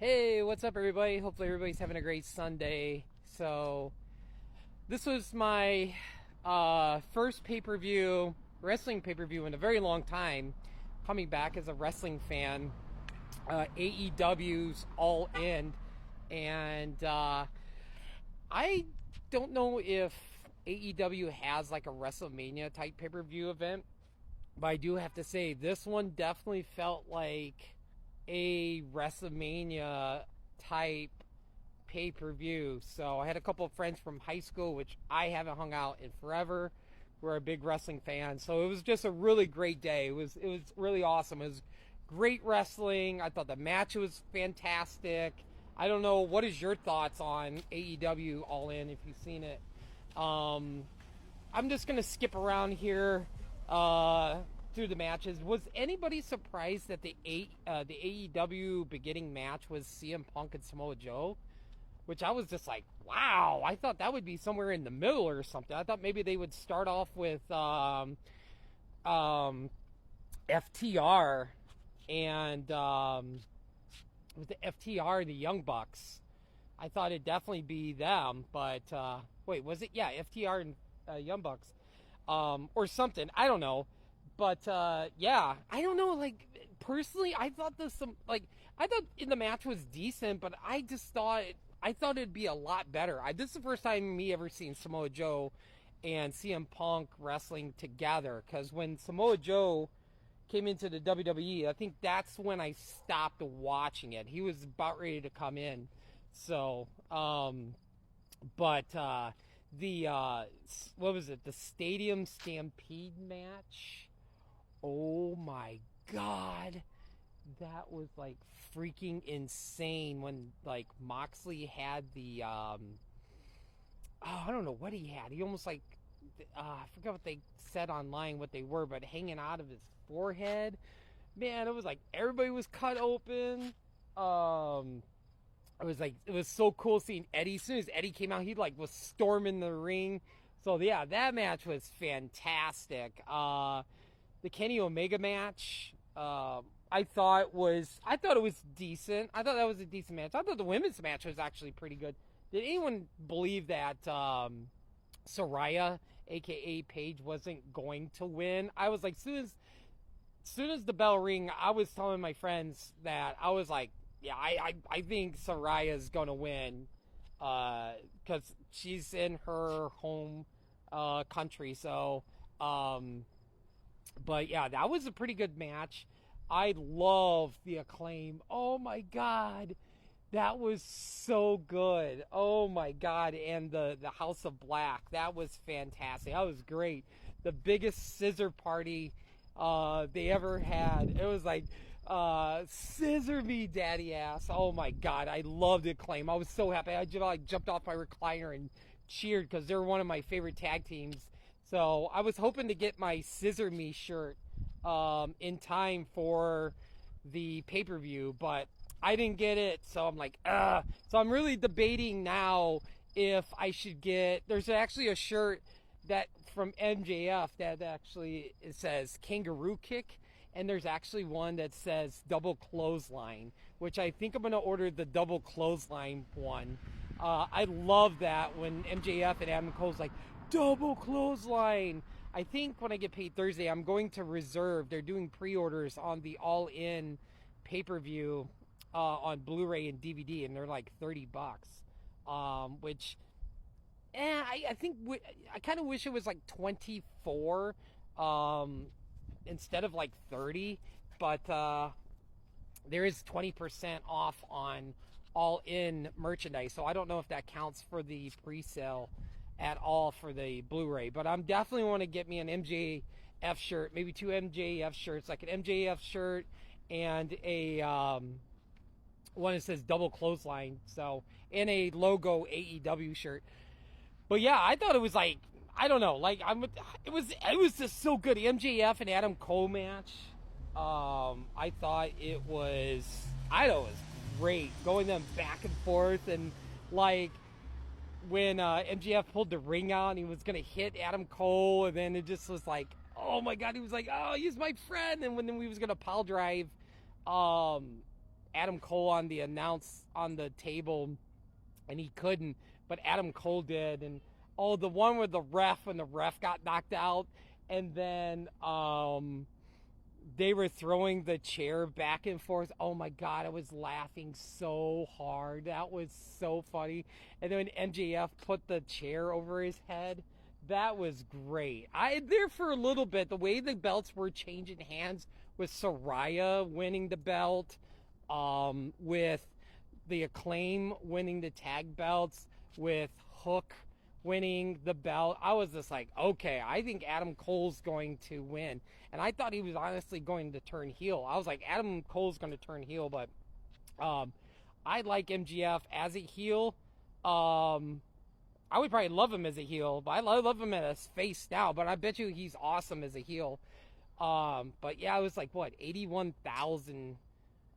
Hey, what's up, everybody? Hopefully, everybody's having a great Sunday. So, this was my first pay per view, wrestling pay per view in a very long time. Coming back as a wrestling fan, AEW's All In. And I don't know if AEW has like a WrestleMania type pay per view event, but I do have to say, this one definitely felt like a WrestleMania type pay per view. So I had a couple of friends from high school, which I haven't hung out in forever, who are a big wrestling fan. So it was just a really great day. It was really awesome. It was great wrestling. I thought the match was fantastic. I don't know, what is your thoughts on AEW All In if you've seen it? Um, I'm just gonna skip around here through the matches. Was anybody surprised that the AEW beginning match was CM Punk and Samoa Joe? Which I was just like, wow! I thought that would be somewhere in the middle or something. I thought maybe they would start off with FTR and with the FTR and the Young Bucks. I thought it'd definitely be them, but wait, was it? Yeah, FTR and Young Bucks, or something. I don't know, but yeah, I don't know. Like personally, I thought I thought in the match was decent, but I thought it'd be a lot better. This is the first time me ever seen Samoa Joe and CM Punk wrestling together, because when Samoa Joe came into the WWE, I think that's when I stopped watching it. He was about ready to come in. So, but the what was it? The Stadium Stampede match. Oh my god, that was like freaking insane when like Moxley had the I don't know what he had. He almost like I forgot what they said online, what they were, but hanging out of his forehead. Man, it was like everybody was cut open. It was so cool seeing Eddie. As soon as Eddie came out, he like was storming the ring. So yeah, that match was fantastic. The Kenny Omega match, I thought it was decent. I thought that was a decent match. I thought the women's match was actually pretty good. Did anyone believe that Saraya, aka Paige, wasn't going to win? I was like, soon as the bell rang, I was telling my friends that I was like, yeah, I think Soraya's gonna win, because she's in her home country. So, but yeah, that was a pretty good match. I love the Acclaim. Oh my god, that was so good. Oh my god, and the House of Black, that was fantastic. That was great. The biggest scissor party they ever had. It was like scissor me, daddy ass. Oh my god, I loved Acclaim. I was so happy. I just like jumped off my recliner and cheered because they're one of my favorite tag teams. So I was hoping to get my Scissor Me shirt in time for the pay-per-view, but I didn't get it, so I'm like, ugh. So I'm really debating now if I should get. There's actually a shirt that from MJF that actually it says Kangaroo Kick, and there's actually one that says Double Clothesline, which I think I'm gonna order the Double Clothesline one. I love that when MJF and Adam Cole's like Double Clothesline. I think when I get paid Thursday, I'm going to reserve. They're doing pre-orders on the All In pay-per-view on Blu-ray and DVD, and they're like $30. Which, I think I kind of wish it was like 24 instead of like 30. But there is 20% off on All In merchandise, so I don't know if that counts for the pre-sale at all for the Blu-ray. But I'm definitely want to get me an MJF shirt, maybe two MJF shirts, like an MJF shirt and a one that says Double Clothesline, so, and a logo AEW shirt. But yeah, I thought it was like, I don't know, like it was just so good. The MJF and Adam Cole match, I thought it was great, going them back and forth, and like when MJF pulled the ring out and he was gonna hit Adam Cole, and then it just was like, oh my god, he was like, oh, he's my friend, and when we was gonna pile drive Adam Cole on the table, and he couldn't, but Adam Cole did. And oh, the one with the ref, when the ref got knocked out, and then they were throwing the chair back and forth. Oh my God, I was laughing so hard. That was so funny. And then MJF put the chair over his head. That was great. I there for a little bit. The way the belts were changing hands with Saraya winning the belt, with the Acclaim winning the tag belts, with Hook winning the belt. I was just like, okay, I think Adam Cole's going to win. And I thought he was honestly going to turn heel. I was like, Adam Cole's going to turn heel, but I like MGF as a heel. I would probably love him as a heel, but I love him as face now. But I bet you he's awesome as a heel. But yeah, it was like, what, 81,000.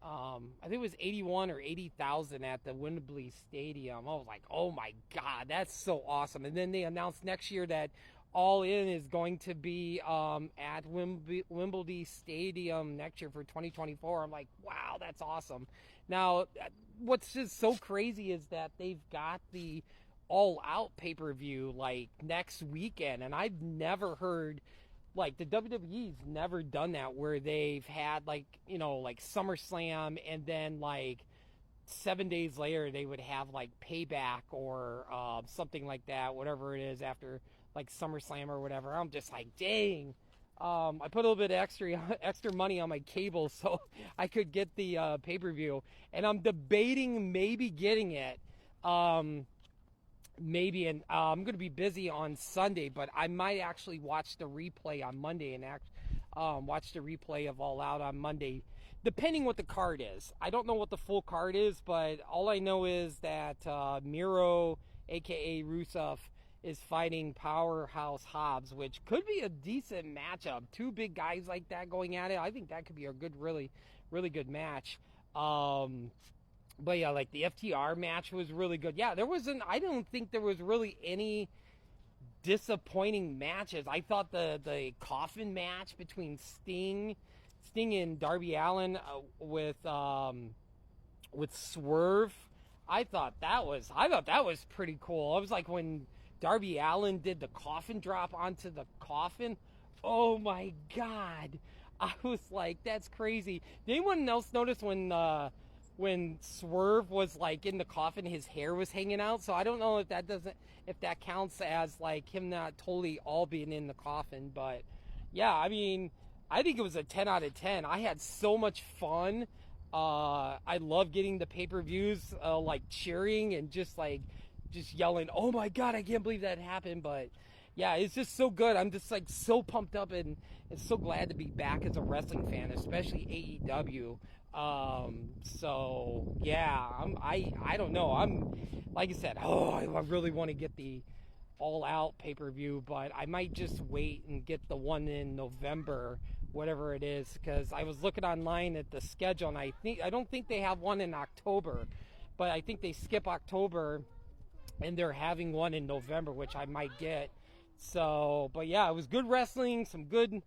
I think it was 81 or 80,000 at the Wembley Stadium. I was like, oh my God, that's so awesome. And then they announced next year that All In is going to be at Wembley Stadium next year for 2024. I'm like, wow, that's awesome. Now, what's just so crazy is that they've got the All Out pay-per-view like next weekend, and I've never heard, like, the WWE's never done that, where they've had, like, you know, like SummerSlam, and then like 7 days later they would have like Payback or something like that, whatever it is after like SummerSlam or whatever. I'm just like, dang. I put a little bit of extra money on my cable so I could get the pay-per-view, and I'm debating maybe getting it. Maybe, and I'm going to be busy on Sunday, but I might actually watch the replay on Monday and watch the replay of All Out on Monday, depending what the card is. I don't know what the full card is, but all I know is that Miro, a.k.a. Rusev, is fighting Powerhouse Hobbs, which could be a decent matchup. Two big guys like that going at it. I think that could be a good, really, really good match. But yeah, like the FTR match was really good. Yeah, I don't think there was really any disappointing matches. I thought the coffin match between Sting and Darby Allin with Swerve, I thought that was pretty cool. I was like, when Darby Allin did the coffin drop onto the coffin, oh my God. I was like, that's crazy. Did anyone else notice when Swerve was like in the coffin, his hair was hanging out? So I don't know if that counts as like him not totally all being in the coffin. But yeah, I mean, I think it was a 10 out of 10. I had so much fun. I love getting the pay-per-views, like cheering and just yelling, oh my God, I can't believe that happened. But yeah, it's just so good. I'm just like so pumped up and so glad to be back as a wrestling fan, especially AEW. So yeah, I don't know. I'm, like I said, I really want to get the All Out pay-per-view, but I might just wait and get the one in November, whatever it is, because I was looking online at the schedule, and I don't think they have one in October, but I think they skip October and they're having one in November, which I might get. So, but yeah, it was good wrestling, some good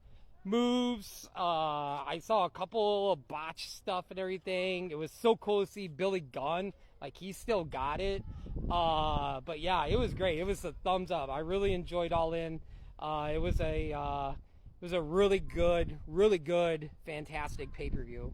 moves. I saw a couple of botched stuff and everything. It was so cool to see Billy Gunn, like he still got it. But yeah, it was great. It was a thumbs up. I really enjoyed All In. It was a really good, fantastic pay-per-view.